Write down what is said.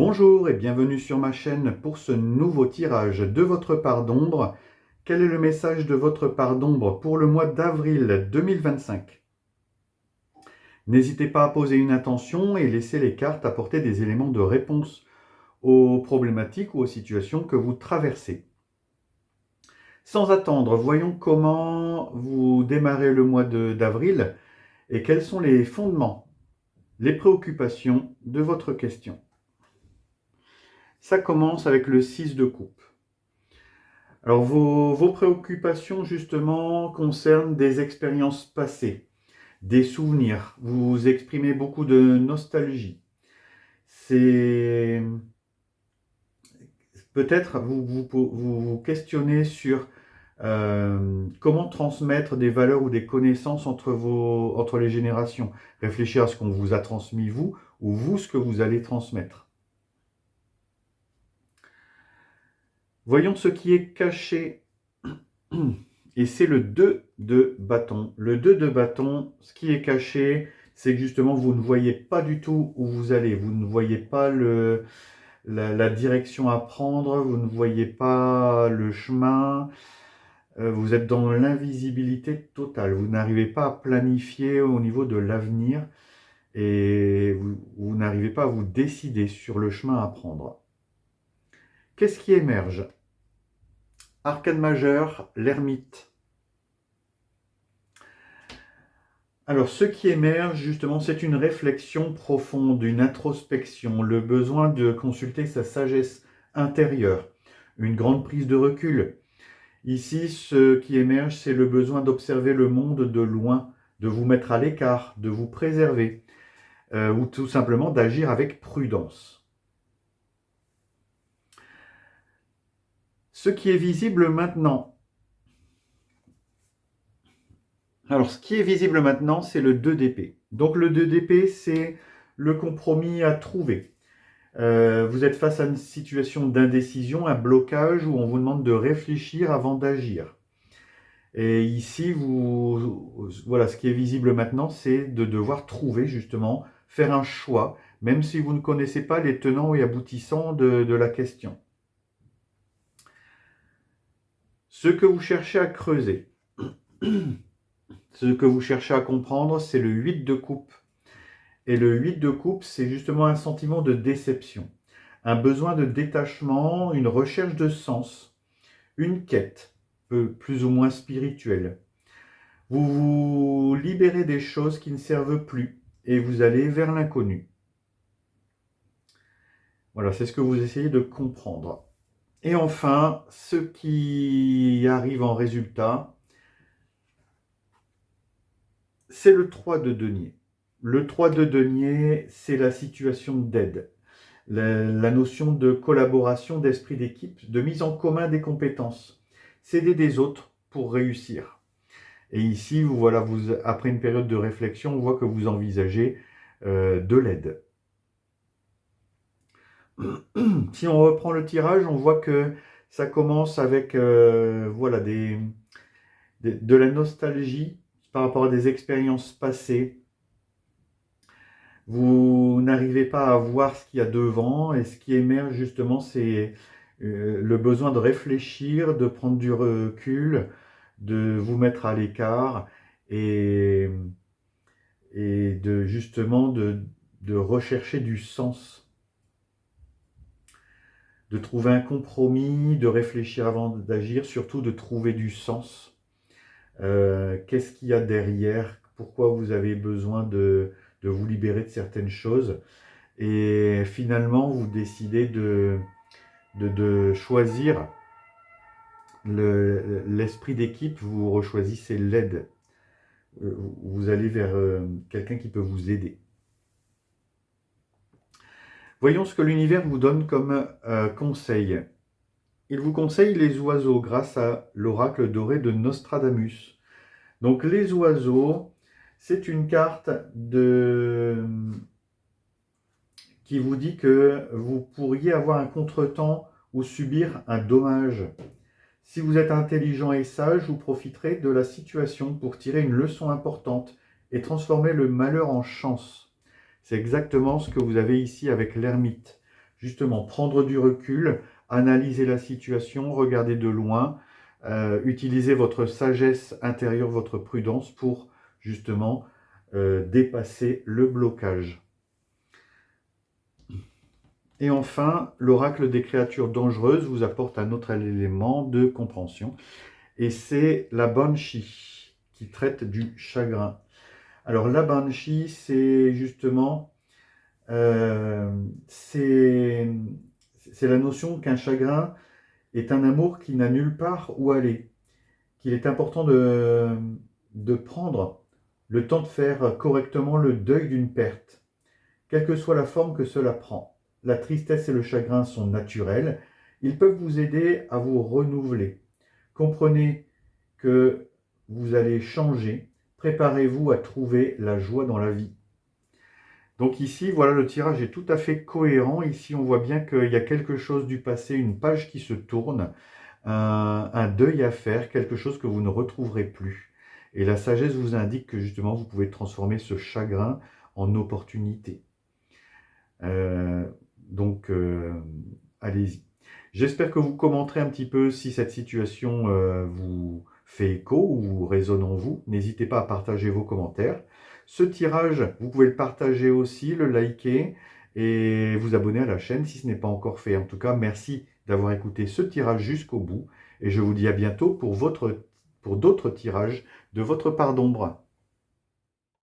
Bonjour et bienvenue sur ma chaîne pour ce nouveau tirage de votre part d'ombre. Quel est le message de votre part d'ombre pour le mois d'avril 2025? N'hésitez pas à poser une intention et laisser les cartes apporter des éléments de réponse aux problématiques ou aux situations que vous traversez. Sans attendre, voyons comment vous démarrez le mois d'avril et quels sont les fondements, les préoccupations de votre question. Ça commence avec le 6 de coupe. Alors, vos préoccupations, justement, concernent des expériences passées, des souvenirs. Vous exprimez beaucoup de nostalgie. C'est peut-être vous questionnez sur comment transmettre des valeurs ou des connaissances entre les générations. Réfléchir à ce qu'on vous a transmis, vous, ou vous, ce que vous allez transmettre. Voyons ce qui est caché. Et c'est le 2 de bâton. Le 2 de bâton, ce qui est caché, c'est que justement, vous ne voyez pas du tout où vous allez. Vous ne voyez pas la direction à prendre. Vous ne voyez pas le chemin. Vous êtes dans l'invisibilité totale. Vous n'arrivez pas à planifier au niveau de l'avenir. Et vous n'arrivez pas à vous décider sur le chemin à prendre. Qu'est-ce qui émerge? Arcane majeur, l'ermite. Alors, ce qui émerge, justement, c'est une réflexion profonde, une introspection, le besoin de consulter sa sagesse intérieure, une grande prise de recul. Ici, ce qui émerge, c'est le besoin d'observer le monde de loin, de vous mettre à l'écart, de vous préserver, ou tout simplement d'agir avec prudence. Ce qui est visible maintenant. Alors, ce qui est visible maintenant, c'est le 2 d'épée. Donc, le 2 d'épée, c'est le compromis à trouver. Vous êtes face à une situation d'indécision, un blocage où on vous demande de réfléchir avant d'agir. Et ici, voilà, ce qui est visible maintenant, c'est de devoir trouver justement, faire un choix, même si vous ne connaissez pas les tenants et aboutissants de la question. Ce que vous cherchez à creuser, ce que vous cherchez à comprendre, c'est le 8 de coupe. Et le 8 de coupe, c'est justement un sentiment de déception, un besoin de détachement, une recherche de sens, une quête, plus ou moins spirituelle. Vous vous libérez des choses qui ne servent plus et vous allez vers l'inconnu. Voilà, c'est ce que vous essayez de comprendre. Et enfin, ce qui arrive en résultat, c'est le 3 de denier. Le 3 de denier, c'est la situation d'aide. La notion de collaboration, d'esprit d'équipe, de mise en commun des compétences. S'aider des autres pour réussir. Et ici, après une période de réflexion, on voit que vous envisagez de l'aide. Si on reprend le tirage, on voit que ça commence avec de la nostalgie par rapport à des expériences passées. Vous n'arrivez pas à voir ce qu'il y a devant et ce qui émerge justement, c'est le besoin de réfléchir, de prendre du recul, de vous mettre à l'écart et, de rechercher du sens, de trouver un compromis, de réfléchir avant d'agir, surtout de trouver du sens. Qu'est-ce qu'il y a derrière? Pourquoi vous avez besoin de vous libérer de certaines choses? Et finalement, vous décidez de choisir l'esprit d'équipe, vous rechoisissez l'aide. Vous allez vers quelqu'un qui peut vous aider. Voyons ce que l'univers vous donne comme conseil. Il vous conseille les oiseaux grâce à l'oracle doré de Nostradamus. Donc les oiseaux, c'est une carte qui vous dit que vous pourriez avoir un contretemps ou subir un dommage. Si vous êtes intelligent et sage, vous profiterez de la situation pour tirer une leçon importante et transformer le malheur en chance. C'est exactement ce que vous avez ici avec l'ermite. justement prendre du recul, analyser la situation, regarder de loin, utiliser votre sagesse intérieure, votre prudence pour justement dépasser le blocage. Et enfin, l'oracle des créatures dangereuses vous apporte un autre élément de compréhension, et c'est la Banshee, qui traite du chagrin. Alors la Banshee, c'est justement, c'est la notion qu'un chagrin est un amour qui n'a nulle part où aller, qu'il est important de prendre le temps de faire correctement le deuil d'une perte, quelle que soit la forme que cela prend. La tristesse et le chagrin sont naturels. Ils peuvent vous aider à vous renouveler. Comprenez que vous allez changer. Préparez-vous à trouver la joie dans la vie. Donc ici, voilà, le tirage est tout à fait cohérent. Ici, on voit bien qu'il y a quelque chose du passé, une page qui se tourne, un deuil à faire, quelque chose que vous ne retrouverez plus. Et la sagesse vous indique que justement, vous pouvez transformer ce chagrin en opportunité. Donc, allez-y. J'espère que vous commenterez un petit peu si cette situation vous fait écho ou vous résonne en vous. N'hésitez pas à partager vos commentaires. Ce tirage, vous pouvez le partager aussi, le liker et vous abonner à la chaîne si ce n'est pas encore fait. En tout cas, merci d'avoir écouté ce tirage jusqu'au bout et je vous dis à bientôt pour d'autres tirages de votre part d'ombre.